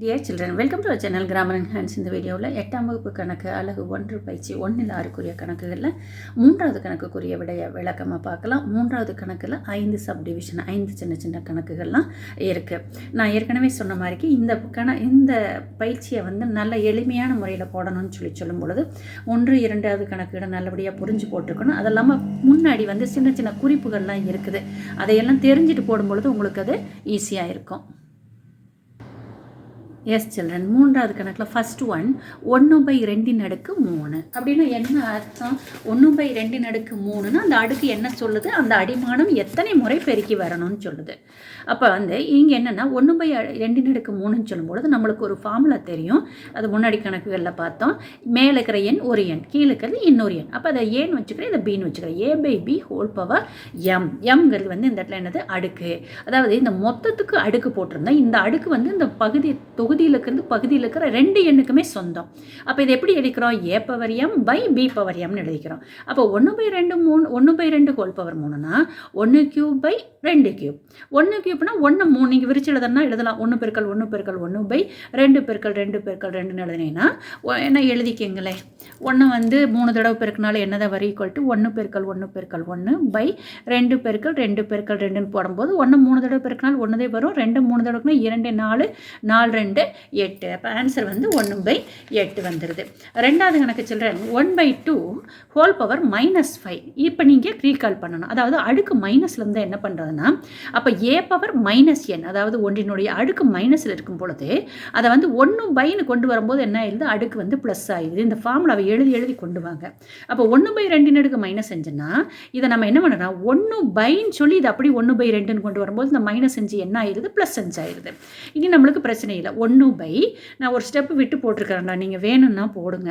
Dear children, welcome to our channel grammar and hands. இந்த வீடியோவில் 8ஆம் வகுப்பு கணக்கு அலகு 1 பயிற்சி 1 6 கணக்குகளில் 3வது கணக்குக்குரிய விளக்கமாக பார்க்கலாம். 3வது கணக்கில் 5 சப் டிவிஷன், 5 சின்ன சின்ன கணக்குகள்லாம் இருக்குது. நான் ஏற்கனவே சொன்ன மாதிரிக்கு இந்த பயிற்சியை நல்ல எளிமையான முறையில் போடணும்னு சொல்லும் பொழுது 1 2வது கணக்குகளை நல்லபடியாக புரிஞ்சு போட்டுக்கணும். அது இல்லாமல் முன்னாடி சின்ன சின்ன குறிப்புகள்லாம் இருக்குது. அதையெல்லாம் தெரிஞ்சுட்டு போடும்பொழுது உங்களுக்கு அது ஈஸியாக இருக்கும். எஸ் சில்ட்ரன், 3வது கணக்கில் ஃபஸ்ட் ஒன் 1/2 அப்படின்னா என்ன அர்த்தம்? 1/2 அந்த அடுக்கு என்ன சொல்லுது? அந்த அடிமானம் எத்தனை முறை பெருக்கி வரணும்னு சொல்லுது. அப்போ இங்கே என்னென்னா 1/2 சொல்லும்பொழுது நம்மளுக்கு ஒரு ஃபார்முலா தெரியும். அது முன்னாடி கணக்குகளில் பார்த்தோம். மேலே இருக்கிற எண் ஒரு எண், கீழே இருக்கிறது இன்னொரு எண். அப்போ அதை ஏன்னு வச்சுக்கிறேன், இதை பின்னு வச்சுக்கிறேன். A/B whole power M. எம்ங்கிறது இந்த இடத்துல என்னது? அடுக்கு. அதாவது இந்த மொத்தத்துக்கு அடுக்கு போட்டிருந்தா இந்த அடுக்கு இந்த தொகுதியில் இருக்கிற 2 எண்ணுக்குமே சொந்தம். அப்போ இது எப்படி எழுதிக்கிறோம்? A/M/B/M எழுதிக்கிறோம். அப்போ 1/2 ஹோல் பவர் 3னா 1/2 1/3 1 3 நீங்கள் விரிச்சு எழுதலாம். 1 பெருக்கல் 1/2 எழுதினீங்கன்னா என்ன எழுதிக்கங்களே, 1 3 தடவை பெருக்கினால என்னதான் வரும்? ஈக்குவல் டு 1 பெருக்கல் 1/2 போடும்போது 1 3 தடவை பெருக்கினால் 1 வரும். 2 3 தடவைக்குனா 2 4 4 2 8. அப்போ ஆன்சர் 1/8 வந்துடுது. 2வது கணக்கு சில்ட்ரன் 1/2 ஹோல் பவர் -5. இப்போ நீங்கள் ரீகால் பண்ணணும். அதாவது அடுக்கு மைனஸ்லேருந்து என்ன பண்ணுறதுன்னா, அப்போ A/-n அதாவது ஒன்றினுடைய அடுக்கு மைனஸில் இருக்கும் பொழுது அதை 1/ன்னு கொண்டு வரும்போது என்ன ஆயிடுது? அடுக்கு ப்ளஸ் ஆகிடுது. இந்த ஃபார்முலாவை எழுதி கொண்டு வாங்க. அப்போ 1/2 -5ன்னா இதை நம்ம என்ன பண்ணோம்னா 1/ன்னு சொல்லி இதை அப்படி 1/2ன்னு கொண்டு வரும்போது இந்த -5 என்ன ஆயிடுது? +5 ஆயிடுது. இனி நம்மளுக்கு பிரச்சனை இல்லை. 1/, நான் ஒரு ஸ்டெப்பு விட்டு போட்டிருக்கிறேன்டா, நீங்கள் வேணும்னா போடுங்க.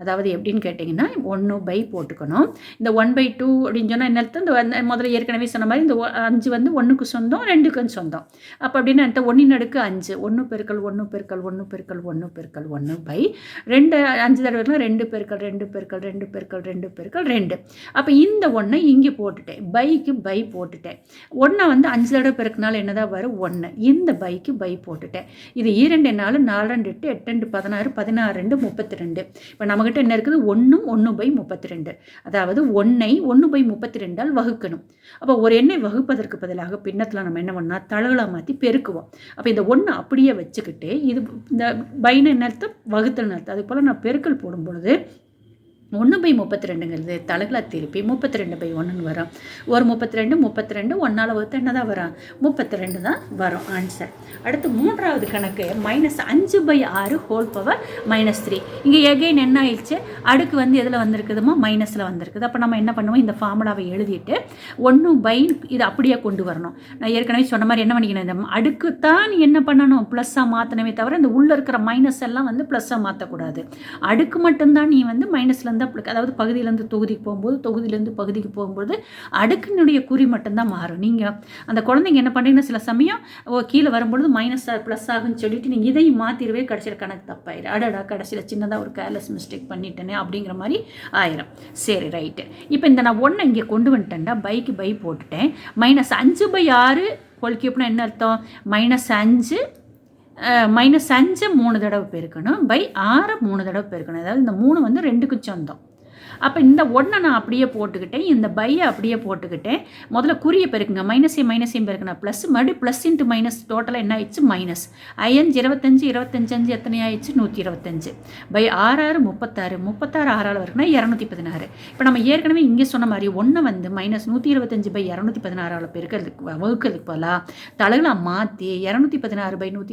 அதாவது எப்படின்னு கேட்டிங்கன்னா 1/, போட்டுக்கணும். இந்த 1/2 அப்படின்னு சொன்னால் என்ன அர்த்தம்? இந்த முதல்ல ஏற்கனவே சொன்ன மாதிரி இந்த 5 1க்கு சொந்தம், 2க்கும் சொந்தம். அப்போ அப்படின்னு அர்த்தம் 1/5 1 பெருக்கல் 1 பெருக்கல் 1 பெருக்கல் 1 பெருக்கல் 1/2 5 தடவை 2 பெருக்கல் 2 பெருக்கல் 2 பெருக்கல் 2 பெருக்கல் 2. அப்போ இந்த 1 இங்கே போட்டுட்டேன், பைக்கு பை போட்டுட்டேன். 1 5 தடவை பெருக்கினால என்னதான் வரும்? 1. இந்த பைக்கு பை போட்டுட்டேன். இது 2 4 4 2 8 8 16 16 2 32. இப்போ நமக்கு என்ன இருக்குது? 1/32. அதாவது 1ஐ 1/32 வகுக்கணும். அப்போ ஒரு எண்ணை வகுப்பதற்கு பதிலாக பின்னத்தில் நம்ம என்ன பண்ணால் தலகளாக மாற்றி பெருக்குவோம். அப்போ இந்த 1 அப்படியே வச்சுக்கிட்டு இது இந்த பைன்னு என்ன அர்த்தம்? வகுத்தல் அர்த்தம். அது போல் நான் பெருக்கல் போடும் பொழுது 1/32ங்கிறது தலகளாக திருப்பி 32/1 வரும். ஒரு 32 1ஆல் வகுத்து என்னதான் வரும்? 32 தான் வரும் ஆன்சர். அடுத்து 3வது கணக்கு -5/6 ஹோல் பவர் -3. இங்கே எகைன் என்ன ஆயிடுச்சு? அடுக்கு எதில் வந்திருக்குதுமா? மைனஸில் வந்திருக்குது. அப்போ நம்ம என்ன பண்ணுவோம்? இந்த ஃபார்முலாவை எழுதிட்டு 1/, இது அப்படியே கொண்டு வரணும். நான் ஏற்கனவே சொன்ன மாதிரி என்ன பண்ணிக்கணும்? இந்த அடுக்கு தான் நீ என்ன பண்ணணும்? ப்ளஸ்ஸாக மாற்றணுமே தவிர இந்த உள்ளே இருக்கிற மைனஸ் எல்லாம் ப்ளஸ்ஸாக மாற்றக்கூடாது. அடுக்கு மட்டும்தான் நீ மைனஸ்லேருந்து, அதாவது பகுதியிலேருந்து தொகுதிக்கு போகும்போது, தொகுதியிலேருந்து பகுதிக்கு போகும்போது அடுக்கினுடைய குறி மட்டும்தான் மாறும். நீங்கள் அந்த குழந்தைங்க என்ன பண்ணுறீங்கன்னா சில சமயம் கீழே வரும்பொழுது மைனஸ் ப்ளஸ் ஆகுன்னு சொல்லிட்டு நீங்கள் இதையும் மாற்றிடுவே, கடைசியில் கணக்கு தப்பாயிடும். அடடா கடைசியில் சின்னதாக ஒரு கேர்லெஸ் மிஸ்டேக் பண்ணிட்டேனே அப்படிங்கிற மாதிரி ஆயிரும். சரி ரைட்டு. இப்போ இந்த நான் 1 இங்கே கொண்டு வந்துட்டேன்டா, பைக்கு பை போட்டுட்டேன். -5/6 ஹோல் கியூப்னா என்ன அர்த்தம்? -5 -5 3 தடவை பெருக்கணும், /6 3 தடவை பெருக்கணும். அதாவது இந்த 3 2க்கு சொந்தம். அப்போ இந்த 1 நான் அப்படியே போட்டுக்கிட்டேன், இந்த பையை அப்படியே போட்டுக்கிட்டேன். முதல்ல குறியை பெருக்குங்க. மைனஸையும் பெருக்கணும், ப்ளஸ் மறுபடியும் ப்ளஸ் இன்ட்டு மைனஸ் டோட்டலாக என்ன ஆயிடுச்சு? -5 25 25 எத்தனை ஆயிடுச்சு? 125 /6 36 36 6ஆல் இருக்குன்னா 216. இப்போ நம்ம ஏற்கனவே இங்கே சொன்ன மாதிரி 1 -125 216ஆல் பெருக்கிறதுக்கு வகுக்கிறதுக்கு போகலாம் தலகளாக மாற்றி 216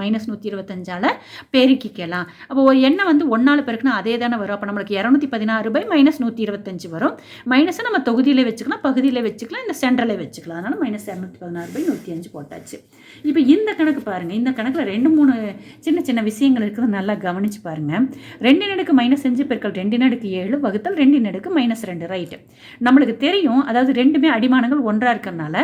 -125 பெருக்கிக்கலாம். அப்போ ஒரு எண்ணெய் 1ஆல் பெருக்குனா அதே தானே வரும். அப்போ நம்மளுக்கு 216 -125 வரும். மைனஸை நம்ம தொகுதியிலே வச்சுக்கலாம், பகுதியில் வச்சுக்கலாம், இந்த சென்ட்ரலே வச்சுக்கலாம். அதனால் -216/105 போட்டாச்சு. இப்போ இந்த கணக்கு பாருங்கள். இந்த கணக்கில் 2 3 சின்ன சின்ன விஷயங்கள் இருக்குது, நல்லா கவனித்து பாருங்கள். 2 -5 பெருக்கல் 2 7 வகுத்தல் 2 -2 ரைட்டு. நம்மளுக்கு தெரியும், அதாவது ரெண்டுமே அடிமானங்கள் ஒன்றாக இருக்கிறதுனால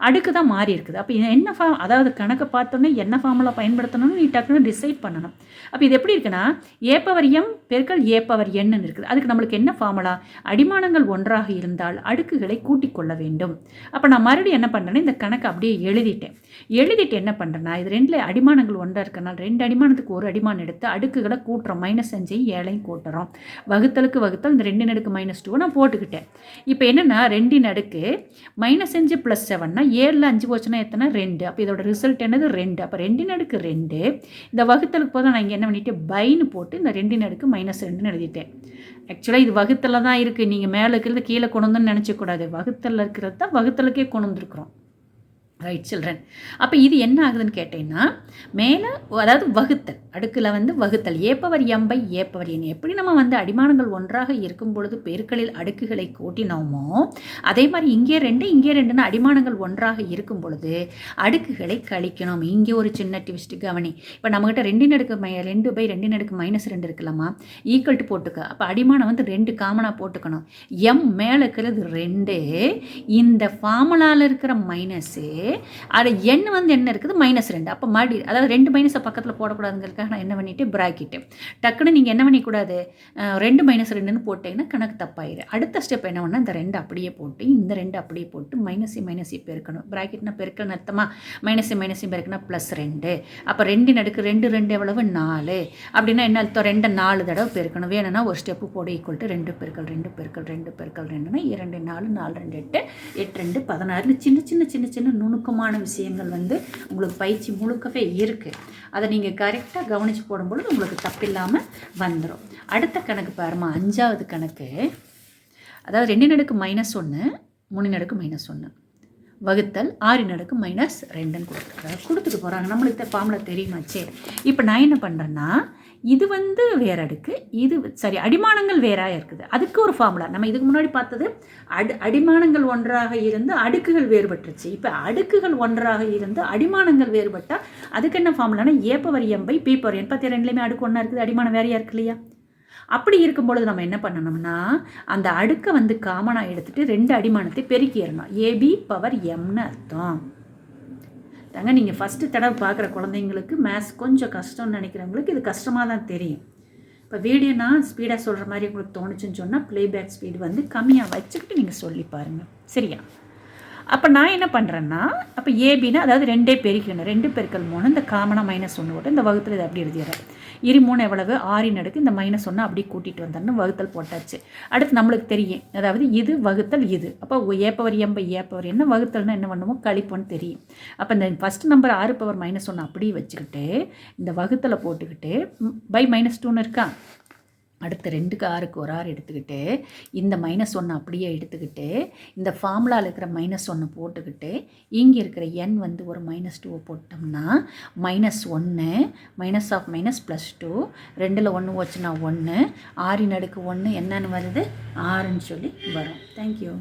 அடுக்கு தான் மாறி இருக்குது. அப்போ என்ன அதாவது கணக்கை பார்த்தோன்னே என்ன ஃபார்முலா பயன்படுத்தணும்னு நீ டக்குன்னு டிசைட் பண்ணணும். அப்போ இது எப்படி இருக்குன்னா A/m பெருக்கல் A/n இருக்குது. அதுக்கு நம்மளுக்கு என்ன ஃபார்முலா? அடிமானங்கள் ஒன்றாக இருந்தால் அடுக்குகளை கூட்டிக் கொள்ள வேண்டும். அப்போ நான் மறுபடியும் என்ன பண்ணுறேன்னா இந்த கணக்கு அப்படியே எழுதிட்டேன். எழுதிட்டு என்ன பண்ணுறேன்னா இது ரெண்டில் அடிமானங்கள் ஒன்றா இருக்கனால 2 அடிமானத்துக்கு ஒரு அடிமானம் எடுத்து அடுக்குகளை கூட்டுறோம். -5 7 கூட்டுறோம். வகுத்தலுக்கு வகுத்தல் இந்த 2 நடுக்கு -2 நான் போட்டுக்கிட்டேன். இப்போ என்னென்னா 2 நடுக்கு -5 + 7னா 7ல் 5 போச்சுன்னா எத்தனை 2. அப்போ இதோட ரிசல்ட் என்னது 2. அப்போ 2 நடுக்கு 2 இந்த வகுத்தலுக்கு போதும் நான் இங்கே என்ன பண்ணிட்டேன் பைன்னு போட்டு இந்த 2 நடுக்கு -2ன்னு எழுதிட்டேன். ஆக்சுவலாக இது வகுத்தலில் தான் இருக்குது. நீங்கள் மேலே இருக்கிறது கீழே கொண்டு வந்துன்னு நினச்சக்கூடாது. வகுத்தலில் இருக்கிறது தான் வகுத்தலுக்கே கொண்டு வந்துருக்குறோம். Right children. அப்போ இது என்ன ஆகுதுன்னு கேட்டீங்கன்னா மேலே அதாவது வகுத்தல் அடுக்கில் வந்து வகுத்தல் a/m/a/n எப்படி நம்ம வந்து அடிமானங்கள் ஒன்றாக இருக்கும் பொழுது பெருக்களில் அடுக்குகளை கூட்டினோமோ அதே மாதிரி இங்கே 2ன்னு அடிமானங்கள் ஒன்றாக இருக்கும் பொழுது அடுக்குகளை கழிக்கணும். இங்கே ஒரு சின்ன ட்விஸ்ட் கவனி. இப்போ நம்மகிட்ட 2/2 இருக்கலாமா ஈக்குவல் டு போட்டுக்க. அப்போ அடிமானம் வந்து 2 காமனாக போட்டுக்கணும். m மேலே இருக்கிறது 2 இந்த ஃபார்முலாவில் இருக்கிற மைனஸு அது n வந்து என்ன இருக்குது -2. அப்போ மறுபடி அதாவது 2 மைனஸை பக்கத்தில் போடக்கூடாதுங்கிறதுக்காக நான் என்ன பண்ணிவிட்டு ப்ராக்கெட்டு டக்குன்னு நீங்கள் என்ன பண்ணிக்கூடாது 2 -2ன்னு போட்டிங்கன்னா கணக்கு தப்பாயிரு. அடுத்த ஸ்டெப் என்ன பண்ணால் இந்த 2 அப்படியே போட்டு இந்த 2 அப்படியே போட்டு -மைனஸை பெருக்கணும். ப்ராக்கெட்னா பெருக்கல் அர்த்தமாக -மைனஸை பெருக்கினா +2. அப்போ 2 நடுக்கு 2 எவ்வளவு 4. அப்படின்னா என்ன அர்த்தம் 2 4 தடவை பெருக்கணும். வேணும்னா ஒரு ஸ்டெப்பு போட ஈக்குவல் டு 2 × 2 × 2 × 2னா 2 4 4 2 8 8 2 16 சின்ன நுணுக்கமான விஷயங்கள் வந்து உங்களுக்கு பயிற்சி முழுக்கவே இருக்குது. அதை நீங்கள் கரெக்டாக கவனித்து போடும்பொழுது உங்களுக்கு தப்பில்லாமல் வந்துடும். அடுத்த கணக்கு பாருமா 5வது கணக்கு. அதாவது 2 நடுக்கு -1 3 நடுக்கு -1 வகுத்தல் 6 நடுக்கு -2ன்னு கொடுத்துட்டு போகிறாங்க. நம்மளுக்கு ஃபார்முலா தெரியுமாச்சே. இப்போ நான் என்ன பண்ணுறேன்னா இது வந்து வேற அடுக்கு இது சரி அடிமானங்கள் வேறாக இருக்குது. அதுக்கு ஒரு ஃபார்முலா நம்ம இதுக்கு முன்னாடி பார்த்தது அடிமானங்கள் ஒன்றாக இருந்து அடுக்குகள் வேறுபட்டுருச்சு. இப்போ அடுக்குகள் ஒன்றாக இருந்து அடிமானங்கள் வேறுபட்டால் அதுக்கு என்ன ஃபார்முலானா a/m/p/n. 2லேயுமே அடுக்கு ஒன்றா இருக்குது அடிமானம் வேறையாக இருக்கு இல்லையா. அப்படி இருக்கும்பொழுது நம்ம என்ன பண்ணணும்னா அந்த அடுக்கை வந்து காமனாக எடுத்துகிட்டு 2 அடிமானத்தை பெருக்கிடணும். ab/mன்னு அர்த்தம். தாங்க நீங்கள் ஃபஸ்ட்டு தடவை பார்க்குற குழந்தைங்களுக்கு மேத்ஸ் கொஞ்சம் கஷ்டம்னு நினைக்கிறவங்களுக்கு இது கஷ்டமாக தான் தெரியும். இப்போ வீடியோ நான் ஸ்பீடாக சொல்கிற மாதிரி உங்களுக்கு தோணுச்சுன்னு சொன்னால் ப்ளேபேக் ஸ்பீடு வந்து கம்மியாக வச்சுக்கிட்டு நீங்கள் சொல்லி பாருங்கள் சரியா. அப்போ நான் என்ன பண்ணுறேன்னா அப்போ ஏபின்னா அதாவது 2 பெருக்கணும். 2 × 3 இந்த காமனாக -1 போட்டு இந்த வகுத்தில் இதை அப்படி எழுதிடுறேன். 3 எவ்வளவு 6 நடுக்கு இந்த -1 அப்படியே கூட்டிகிட்டு வந்தோம்னு வகுத்தல் போட்டாச்சு. அடுத்து நம்மளுக்கு தெரியும் அதாவது இது வகுத்தல் இது. அப்போ a/m/a/n வகுத்தல்னா என்ன பண்ணுமோ கழிப்போன்னு தெரியும். அப்போ இந்த ஃபஸ்ட் நம்பர் 6/-1 அப்படியே வச்சுக்கிட்டு இந்த வகுத்தலை போட்டுக்கிட்டு பை -2ன்னு இருக்கா. அடுத்து 2க்கு 6க்கு ஒரு 6 எடுத்துக்கிட்டு இந்த -1 அப்படியே எடுத்துக்கிட்டு இந்த ஃபார்முலாவில் இருக்கிற -1 போட்டுக்கிட்டு இங்கே இருக்கிற n வந்து ஒரு -2 போட்டோம்னா -1 -of +2 2ல் 1 போச்சுன்னா 1 6 நடுக்கு 1 என்னன்னு வருது 6ன்னு சொல்லி வரும். தேங்க்யூ.